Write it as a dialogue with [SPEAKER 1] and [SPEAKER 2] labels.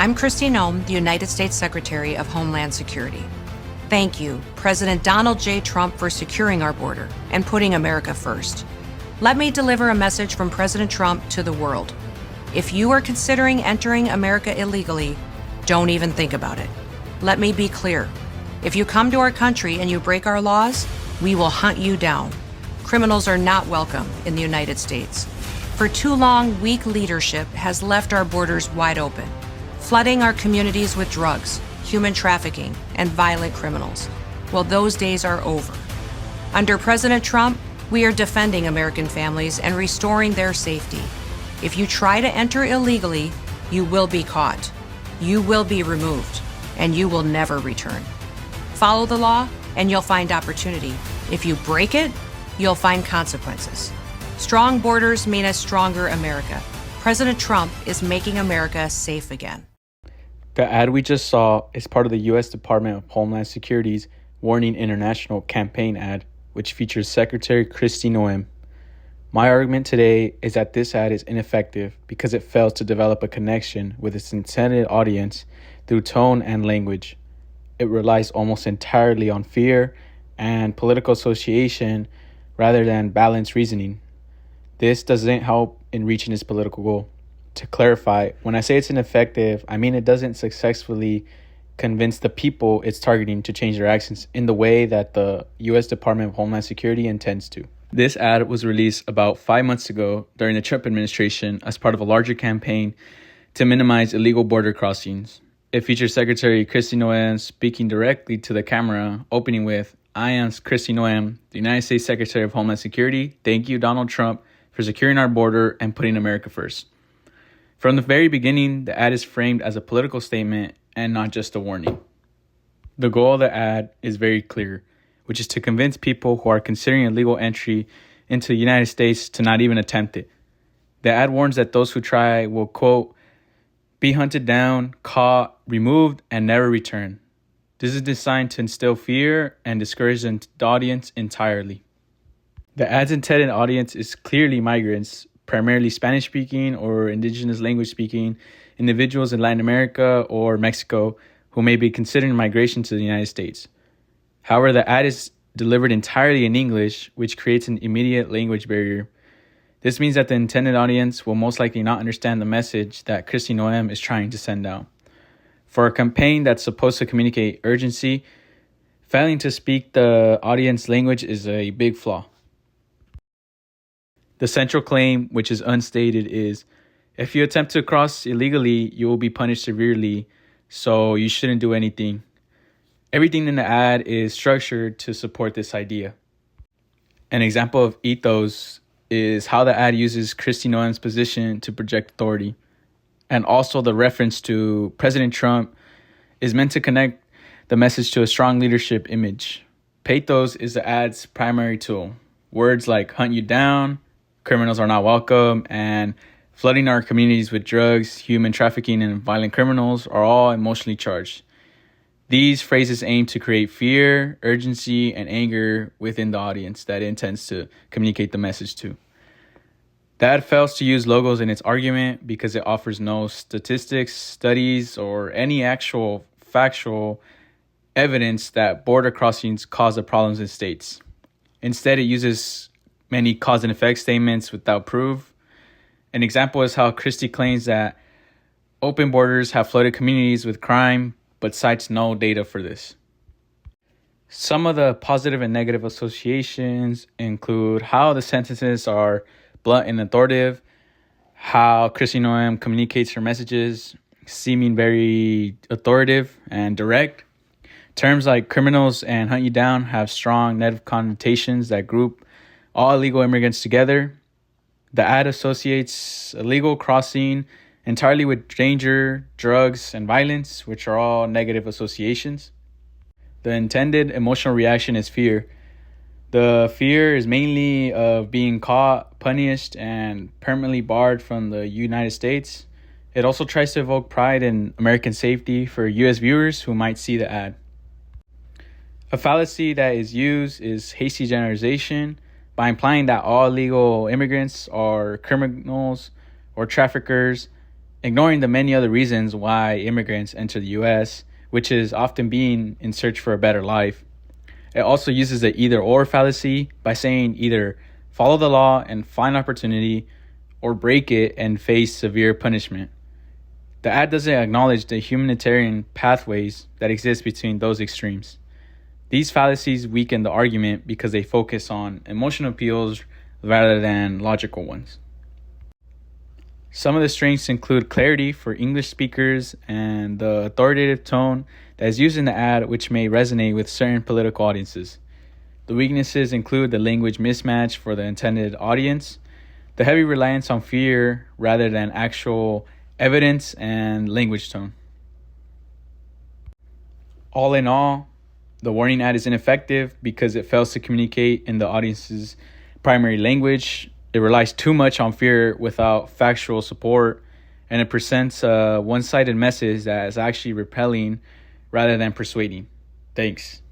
[SPEAKER 1] I'm Kristi Noem, the United States Secretary of Homeland Security. Thank you, President Donald J. Trump, for securing our border and putting America first. Let me deliver a message from President Trump to the world. If you are considering entering America illegally, don't even think about it. Let me be clear. If you come to our country and you break our laws, we will hunt you down. Criminals are not welcome in the United States. For too long, weak leadership has left our borders wide open, flooding our communities with drugs, human trafficking, and violent criminals. Well, those days are over. Under President Trump, we are defending American families and restoring their safety. If you try to enter illegally, you will be caught, you will be removed, and you will never return. Follow the law, and you'll find opportunity. If you break it, you'll find consequences. Strong borders mean a stronger America. President Trump is making America safe again.
[SPEAKER 2] The ad we just saw is part of the U.S. Department of Homeland Security's Warning International campaign ad, which features Secretary Kristi Noem. My argument today is that this ad is ineffective because it fails to develop a connection with its intended audience through tone and language. It relies almost entirely on fear and political association rather than balanced reasoning. This doesn't help in reaching its political goal. To clarify, when I say it's ineffective, I mean it doesn't successfully convince the people it's targeting to change their actions in the way that the U.S. Department of Homeland Security intends to. This ad was released about 5 months ago during the Trump administration as part of a larger campaign to minimize illegal border crossings. It features Secretary Kristi Noem speaking directly to the camera, opening with, "I am Kristi Noem, the United States Secretary of Homeland Security. Thank you, Donald Trump, for securing our border and putting America first." From the very beginning, the ad is framed as a political statement and not just a warning. The goal of the ad is very clear, which is to convince people who are considering illegal entry into the United States to not even attempt it. The ad warns that those who try will, quote, "be hunted down, caught, removed, and never return." This is designed to instill fear and discourage the audience entirely. The ad's intended audience is clearly migrants, primarily Spanish-speaking or indigenous language-speaking individuals in Latin America or Mexico who may be considering migration to the United States. However, the ad is delivered entirely in English, which creates an immediate language barrier. This means that the intended audience will most likely not understand the message that Kristi Noem is trying to send out. For a campaign that's supposed to communicate urgency, failing to speak the audience language is a big flaw. The central claim, which is unstated, is if you attempt to cross illegally, you will be punished severely, so you shouldn't do anything. Everything in the ad is structured to support this idea. An example of ethos is how the ad uses Kristi Noem's position to project authority. And also the reference to President Trump is meant to connect the message to a strong leadership image. Pathos is the ad's primary tool. Words like hunt you down, criminals are not welcome, and flooding our communities with drugs, human trafficking, and violent criminals are all emotionally charged. These phrases aim to create fear, urgency, and anger within the audience that it intends to communicate the message to. The ad fails to use logos in its argument because it offers no statistics, studies, or any actual factual evidence that border crossings cause the problems in states. Instead, it uses many cause and effect statements without proof. An example is how Kristi claims that open borders have flooded communities with crime, but cites no data for this. Some of the positive and negative associations include how the sentences are blunt and authoritative, how Kristi Noem communicates her messages, seeming very authoritative and direct. Terms like criminals and hunt you down have strong negative connotations that group all illegal immigrants together. The ad associates illegal crossing entirely with danger, drugs, and violence, which are all negative associations. The intended emotional reaction is fear. The fear is mainly of being caught, punished, and permanently barred from the United States. It also tries to evoke pride in American safety for U.S. viewers who might see the ad. A fallacy that is used is hasty generalization by implying that all illegal immigrants are criminals or traffickers ignoring the many other reasons why immigrants enter the US, which is often being in search for a better life. It also uses the either or fallacy by saying either follow the law and find opportunity or break it and face severe punishment. The ad doesn't acknowledge the humanitarian pathways that exist between those extremes. These fallacies weaken the argument because they focus on emotional appeals rather than logical ones. Some of the strengths include clarity for English speakers and the authoritative tone that is used in the ad, which may resonate with certain political audiences. The weaknesses include the language mismatch for the intended audience, the heavy reliance on fear rather than actual evidence, and language tone. All in all, the warning ad is ineffective because it fails to communicate in the audience's primary language. It relies too much on fear without factual support, and it presents a one-sided message that is actually repelling rather than persuading. Thanks.